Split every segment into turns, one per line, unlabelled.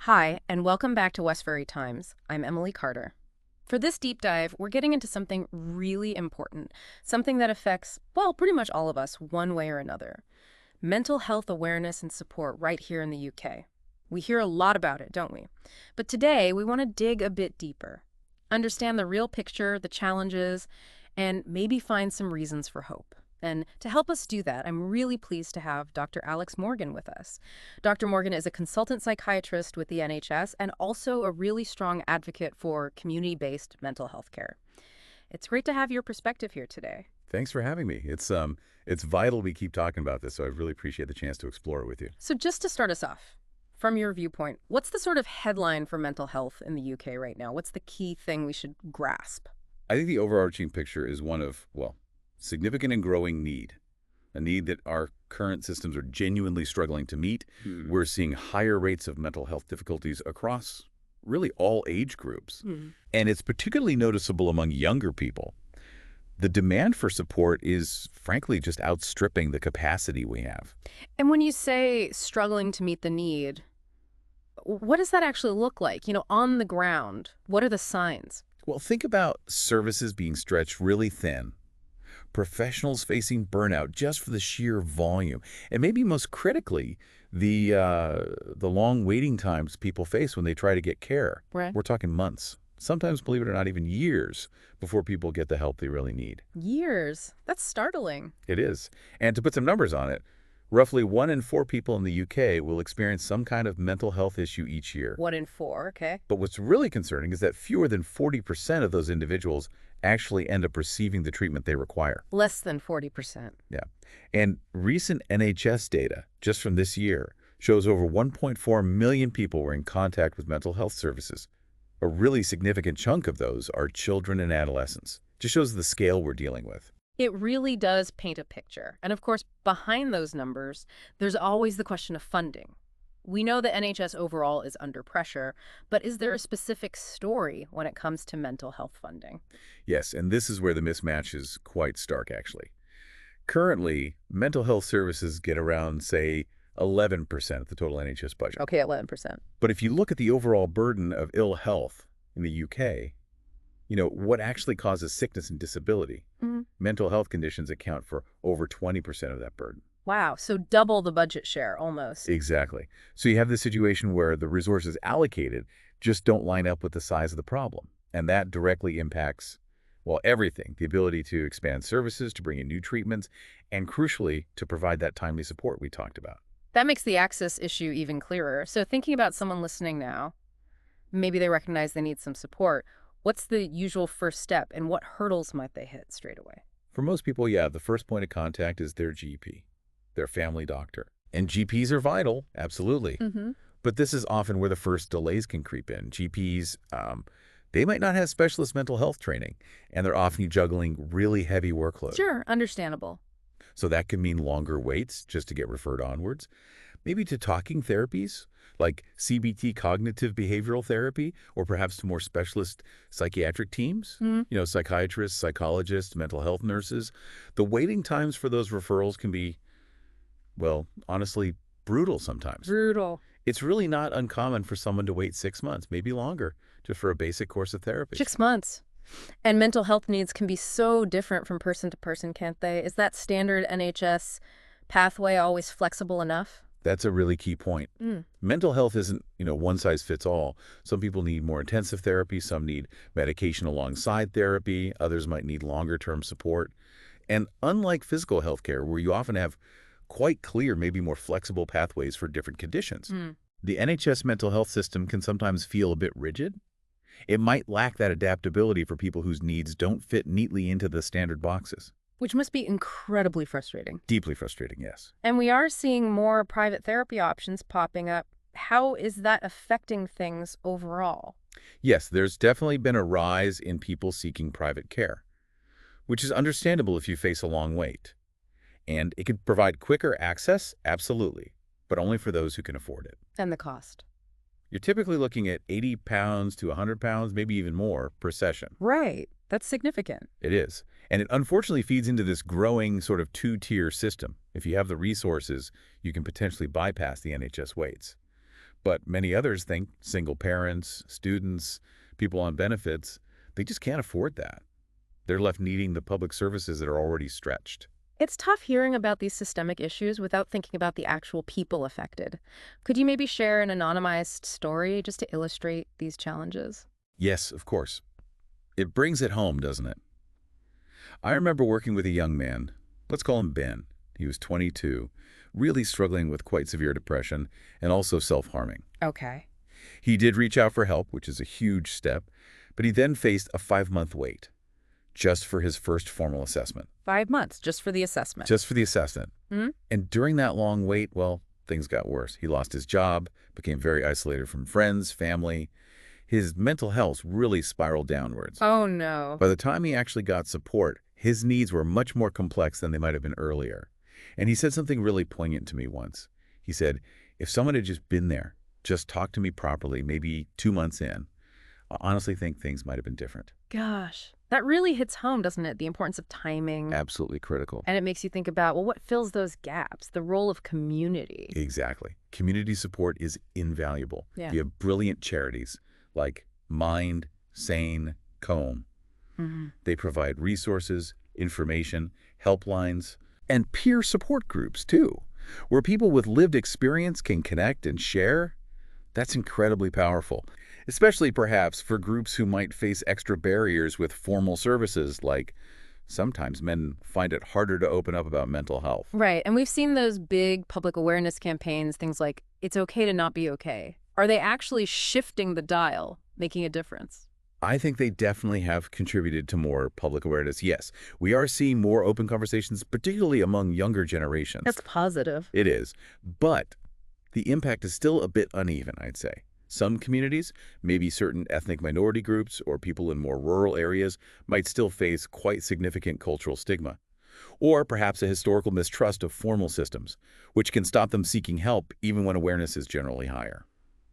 Hi, and welcome back to Westferry Times. I'm Emily Carter. For this deep dive, we're getting into something really important, something that affects, well, pretty much all of us one way or another. Mental health awareness and support right here in the UK. We hear a lot about it, don't we? But today, we want to dig a bit deeper, understand the real picture, the challenges, and maybe find some reasons for hope. And to help us do that, I'm really pleased to have Dr. Alex Morgan with us. Dr. Morgan is a consultant psychiatrist with the NHS and also a really strong advocate for community-based mental health care. It's great to have your perspective here today.
Thanks for having me. It's vital we keep talking about this, so I really appreciate the chance to explore it with you.
So just to start us off, from your viewpoint, what's the sort of headline for mental health in the UK right now? What's the key thing we should grasp?
I think the overarching picture is one of, well, significant and growing need, a need that our current systems are genuinely struggling to meet. We're seeing higher rates of mental health difficulties across really all age groups, and it's particularly noticeable among younger people. The demand for support is, frankly, just outstripping the capacity we have.
And when you say struggling to meet the need, what does that actually look like? On the ground, what are the signs?
Well, think about services being stretched really thin, professionals facing burnout just for the sheer volume, and maybe most critically, the long waiting times people face when they try to get care.
Right.
We're talking months, sometimes, believe it or not, even years before people get the help they really need.
Years? That's startling.
It is. And to put some numbers on it, roughly 1 in 4 people in the UK will experience some kind of mental health issue each year.
1 in 4, okay.
But what's really concerning is that fewer than 40% of those individuals actually end up receiving the treatment they require.
Less than 40%.
Yeah. And recent NHS data, just from this year, shows over 1.4 million people were in contact with mental health services. A really significant chunk of those are children and adolescents. Just shows the scale we're dealing with.
It really does paint a picture. And of course, behind those numbers, there's always the question of funding. We know the NHS overall is under pressure, but is there a specific story when it comes to mental health funding?
Yes, and this is where the mismatch is quite stark, actually. Currently, mental health services get around, say, 11% of the total NHS budget.
Okay, 11%.
But if you look at the overall burden of ill health in the UK, what actually causes sickness and disability, mental health conditions account for over 20% of that burden.
Wow, so double the budget share, almost.
Exactly. So you have this situation where the resources allocated just don't line up with the size of the problem. And that directly impacts, well, everything. The ability to expand services, to bring in new treatments, and crucially, to provide that timely support we talked about.
That makes the access issue even clearer. So thinking about someone listening now, maybe they recognize they need some support. What's the usual first step, and what hurdles might they hit straight away?
For most people, yeah, the first point of contact is their GP, their family doctor. And GPs are vital, absolutely. But this is often where the first delays can creep in. GPs, they might not have specialist mental health training, and they're often juggling really heavy workload.
Sure, understandable.
So that can mean longer waits just to get referred onwards. Maybe to talking therapies, like CBT, cognitive behavioral therapy, or perhaps to more specialist psychiatric teams, psychiatrists, psychologists, mental health nurses. The waiting times for those referrals can be, well, honestly, brutal sometimes.
Brutal.
It's really not uncommon for someone to wait 6 months, maybe longer, just for a basic course of therapy.
6 months. And mental health needs can be so different from person to person, can't they? Is that standard NHS pathway always flexible enough?
That's a really key point. Mental health isn't, one size fits all. Some people need more intensive therapy. Some need medication alongside therapy. Others might need longer-term support. And unlike physical health care, where you often have quite clear, maybe more flexible pathways for different conditions, the NHS mental health system can sometimes feel a bit rigid. It might lack that adaptability for people whose needs don't fit neatly into the standard boxes.
Which must be incredibly frustrating.
Deeply frustrating, yes.
And we are seeing more private therapy options popping up. How is that affecting things overall?
Yes, there's definitely been a rise in people seeking private care, which is understandable if you face a long wait. And it could provide quicker access, absolutely, but only for those who can afford it.
And the cost.
You're typically looking at £80 to £100, maybe even more, per session.
Right. That's significant.
It is. And it unfortunately feeds into this growing sort of two-tier system. If you have the resources, you can potentially bypass the NHS waits. But many others think single parents, students, people on benefits, they just can't afford that. They're left needing the public services that are already stretched.
It's tough hearing about these systemic issues without thinking about the actual people affected. Could you maybe share an anonymized story just to illustrate these challenges?
Yes, of course. It brings it home, doesn't it? I remember working with a young man. Let's call him Ben. He was 22, really struggling with quite severe depression and also self-harming.
Okay.
He did reach out for help, which is a huge step, but he then faced a 5-month wait just for his first formal assessment.
5 months just for the assessment.
Just for the assessment.
Hmm?
And during that long wait, well, things got worse. He lost his job, became very isolated from friends, family. His mental health really spiraled downwards.
Oh, no.
By the time he actually got support, his needs were much more complex than they might have been earlier. And he said something really poignant to me once. He said, if someone had just been there, just talked to me properly, maybe 2 months in, I honestly think things might have been different.
Gosh, that really hits home, doesn't it? The importance of timing.
Absolutely critical.
And it makes you think about, well, what fills those gaps? The role of community.
Exactly. Community support is invaluable.
Yeah.
You have brilliant charities like Mind, Sane, Comb.
Hmm.
They provide resources, information, helplines, and peer support groups, too, where people with lived experience can connect and share. That's incredibly powerful, especially perhaps for groups who might face extra barriers with formal services, like sometimes men find it harder to open up about mental health.
Right. And we've seen those big public awareness campaigns, things like, it's okay to not be okay. Are they actually shifting the dial, making a difference?
I think they definitely have contributed to more public awareness. Yes, we are seeing more open conversations, particularly among younger generations.
That's positive.
It is. But the impact is still a bit uneven, I'd say. Some communities, maybe certain ethnic minority groups or people in more rural areas, might still face quite significant cultural stigma. Or perhaps a historical mistrust of formal systems, which can stop them seeking help even when awareness is generally higher.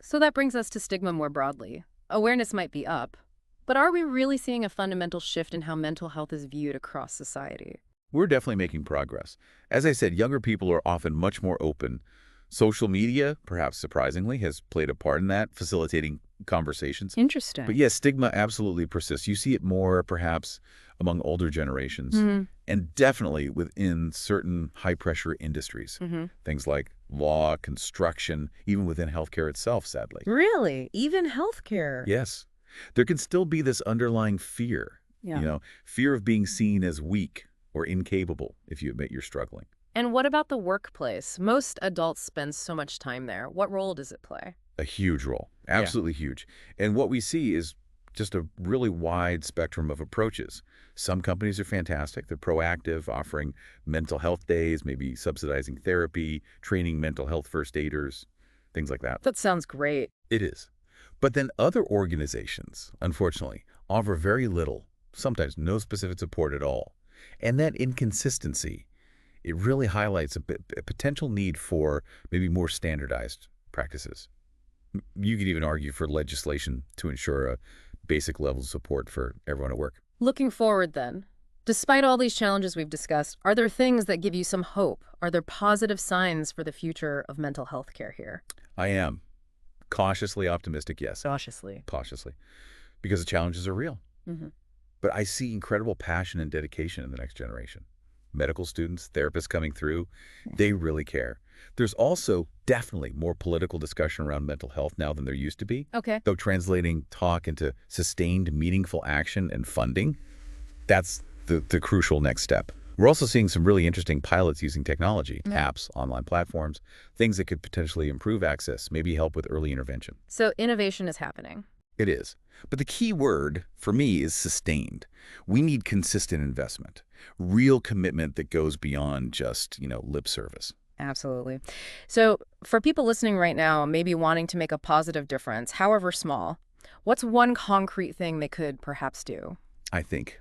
So that brings us to stigma more broadly. Awareness might be up, but are we really seeing a fundamental shift in how mental health is viewed across society?
We're definitely making progress. As I said, younger people are often much more open. Social media, perhaps surprisingly, has played a part in that, facilitating conversations.
Interesting.
But yes, stigma absolutely persists. You see it more, perhaps, among older generations, and definitely within certain high-pressure industries. Things like law, construction, even within healthcare itself, sadly.
Really? Even healthcare?
Yes. There can still be this underlying fear,
Yeah.
fear of being seen as weak or incapable if you admit you're struggling.
And what about the workplace? Most adults spend so much time there. What role does it play?
A huge role. Absolutely huge. And what we see is just a really wide spectrum of approaches. Some companies are fantastic. They're proactive, offering mental health days, maybe subsidizing therapy, training mental health first aiders, things like that.
That sounds great.
It is. But then other organizations, unfortunately, offer very little, sometimes no specific support at all. And that inconsistency, it really highlights a potential need for maybe more standardized practices. You could even argue for legislation to ensure a basic level of support for everyone at work.
Looking forward then, despite all these challenges we've discussed, are there things that give you some hope? Are there positive signs for the future of mental health care here?
I am cautiously optimistic, yes.
Cautiously.
Cautiously. Because the challenges are real. But I see incredible passion and dedication in the next generation. Medical students, therapists coming through, they really care. There's also definitely more political discussion around mental health now than there used to be.
Okay.
Though translating talk into sustained, meaningful action and funding, that's the crucial next step. We're also seeing some really interesting pilots using technology, apps, online platforms, things that could potentially improve access, maybe help with early intervention.
So innovation is happening.
It is. But the key word for me is sustained. We need consistent investment, real commitment that goes beyond just, lip service.
Absolutely. So for people listening right now, maybe wanting to make a positive difference, however small, what's one concrete thing they could perhaps do?
I think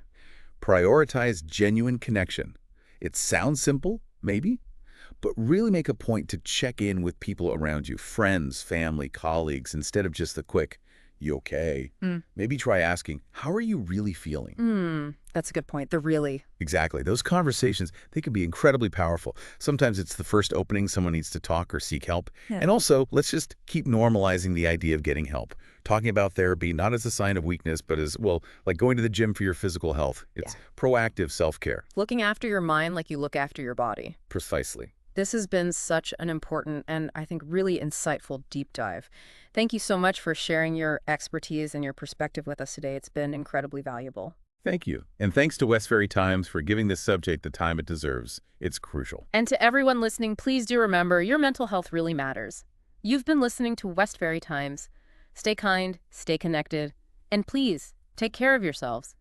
prioritize genuine connection. It sounds simple, maybe, but really make a point to check in with people around you, friends, family, colleagues, instead of just the quick, You okay?
Mm.
Maybe try asking, how are you really feeling?
That's a good point. The really.
Exactly. Those conversations, they can be incredibly powerful. Sometimes it's the first opening someone needs to talk or seek help.
Yeah.
And also, let's just keep normalizing the idea of getting help. Talking about therapy not as a sign of weakness, but as, well, like going to the gym for your physical health.
Yeah.
It's proactive self-care.
Looking after your mind like you look after your body.
Precisely.
This has been such an important and I think really insightful deep dive. Thank you so much for sharing your expertise and your perspective with us today. It's been incredibly valuable.
Thank you. And thanks to Westferry Times for giving this subject the time it deserves. It's crucial.
And to everyone listening, please do remember your mental health really matters. You've been listening to Westferry Times. Stay kind, stay connected, and please take care of yourselves.